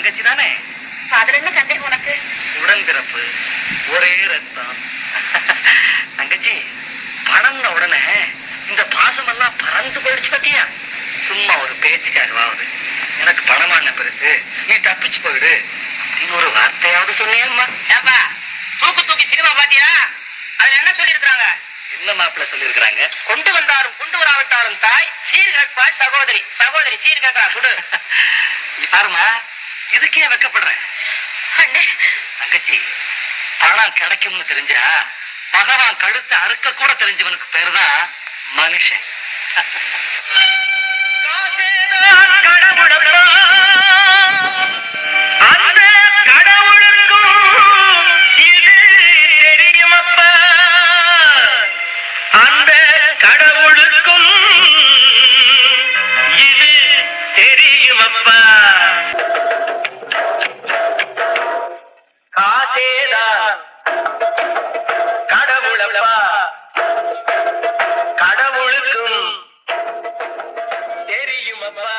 தங்கச்சி தானே? அதுல என்ன சந்தேகம் உனக்கு? உடன்பிறப்பு, ஒரே ரத்தம். தங்கச்சி, பணம்ன உடனே இந்த பாசம் எல்லாம் பறந்து போயிடுச்சு பத்தியா? சும்மா ஒரு பேச்சுக்காகவாவது எனக்கு பணமான பிறகு நீ தப்பிச்சு போயிடு அப்படின்னு ஒரு வார்த்தையாவது சொன்னியம்மா. ஏப்பா, தூக்கு தூக்கி சினிமா பாத்தியா? அதுல என்ன சொல்லி இருக்கிறாங்க? என்ன மாப்பிள்ள சொல்லி இருக்கிறாங்க? கொண்டு வந்தாரும் கொண்டு வராவிட்டாரும் தாய், சீர் கேட்பாள் சகோதரி. சகோதரி சீர் கேட்கா சுடு. பாருமா, இதுக்கே வெக்கப்படுறேன். தங்கச்சி, பணம் கிடைக்கும்னு தெரிஞ்சா பகவான் கழுத்தை அறுக்க கூட தெரிஞ்சவனுக்கு பேருதான் மனுஷன். அந்த கடவுளுக்கும் இது தெரியுமப்பா, அந்த கடவுளுக்கும் இது தெரியுமப்பா. காசேதான் கடவுளப்பா, கடவுளுக்கும் தெரியுமப்பா.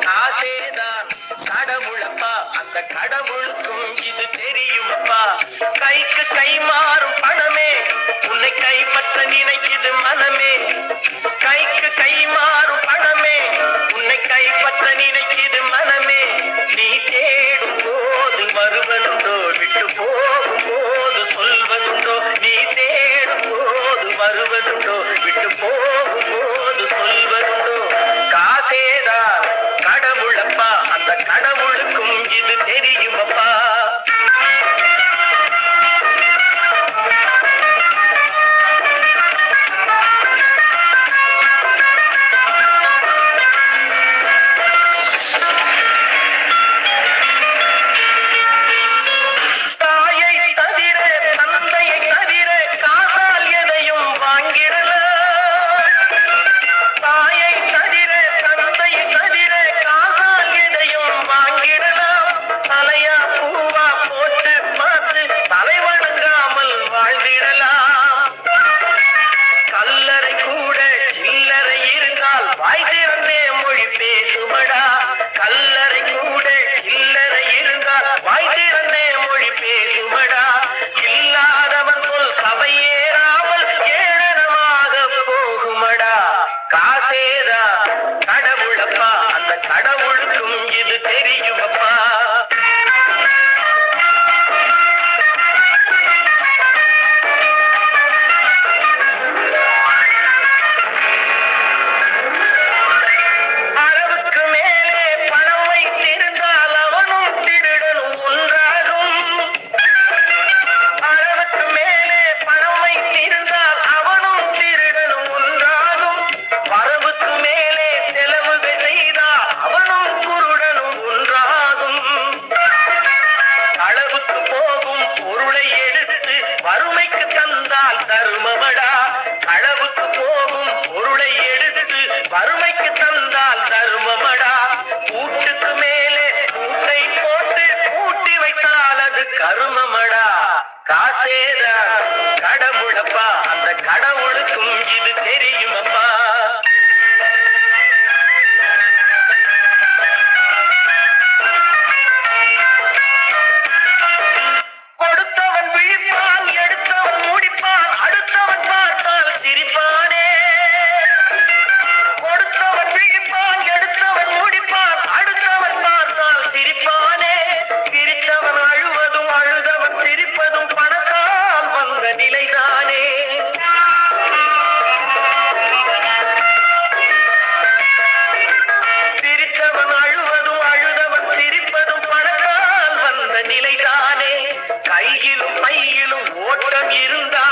காசேதான் கடவுளப்பா, அந்த கடவுளுக்கும் இது தெரியுமப்பா. கைக்கு கை மாறும் பணமே உன்னை கைப்பற்ற நினைக்குது மனமே. கைக்கு கை மாறும் பணமே உன்னை கைப்பற்ற நினைக்குது மனமே. நீ தேடும் போது வருவதுண்டோ, விட்டு போகும் போது சொல்வதுண்டோ. நீ தேடும் போது வருவதுண்டோ, விட்டு போகும் போது சொல்வதுண்டோ. காசேதான் கடவுளப்பா, அந்த கடவுளுக்கும் இது தெரியுமப்பா. தாயை தவிர தந்தையை தவிர காசால் எதையும் வாங்கிடலாம். தாயை தவிர தந்தையை தவிர காசால் எதையும் வாங்கிடலாம். தலையா பூவா போட்டு பார்த்து தலை வணங்காமல் வாழ்ந்திடலாம். கல்லறை கூட சில்லறை இருந்தால் வாய் திறந்தே மொழி பேசுமடா. கல்லறை கூட சில்லறை இருந்தால் வாய் திறந்தே மொழி பேசுமடா. இல்லாதவன் சொல் சபையேறாமல் ஏளனமாக போகுமடா. காசேதா கடவுளப்பா, அந்த கடவுளுக்கும் இது தெரியுமப்பா. அளவுக்கு மேலே பணம் வைத்திருந்தால் அவனும் திருடனும் ஒன்றாகும். அளவுக்கு மேலே பணம் வைத்திருந்தால் அவனும் திருடனும் ஒன்றாகும். வரவுக்கு மேலே செலவுகள் செய்தால் அவனும் குருடனும் ஒன்றாகும். அளவுக்கு போகும் பொருளை எடுத்து வறுமைக்கு தந்தால் தருமமடா. அளவுக்கு போகும் பொருளை எடுத்து வறுமைக்கு தந்தால் தருமமடா. கூட்டுக்கு மேலே கூட்டை போட்டு கூட்டி வைத்தால் அது கருமமடா. காசேதான் கடவுளப்பா, அந்த கடவுளுக்கும் இது தெரியுமப்பா. கொடுத்தவன் விழிப்பான், எடுத்தவன் முடிப்பான், அடுத்தவன் பார்த்தால் சிரிப்பானே. கொடுத்தவன் விழிப்பான், எடுத்தவன் முடிப்பான், அடுத்தவன் பார்த்தால் சிரிப்பானே. சிரித்தவன் அழுவதும் அழுதவன் சிரிப்பதும் பணத்தால் வந்த நிலைதானே. சிரித்தவன் அழுவதும் அழுதவன் சிரிப்பதும் பணத்தால் வந்த நிலைதானே. கையிலும் பையிலும் ஓட்டம் இருந்தால்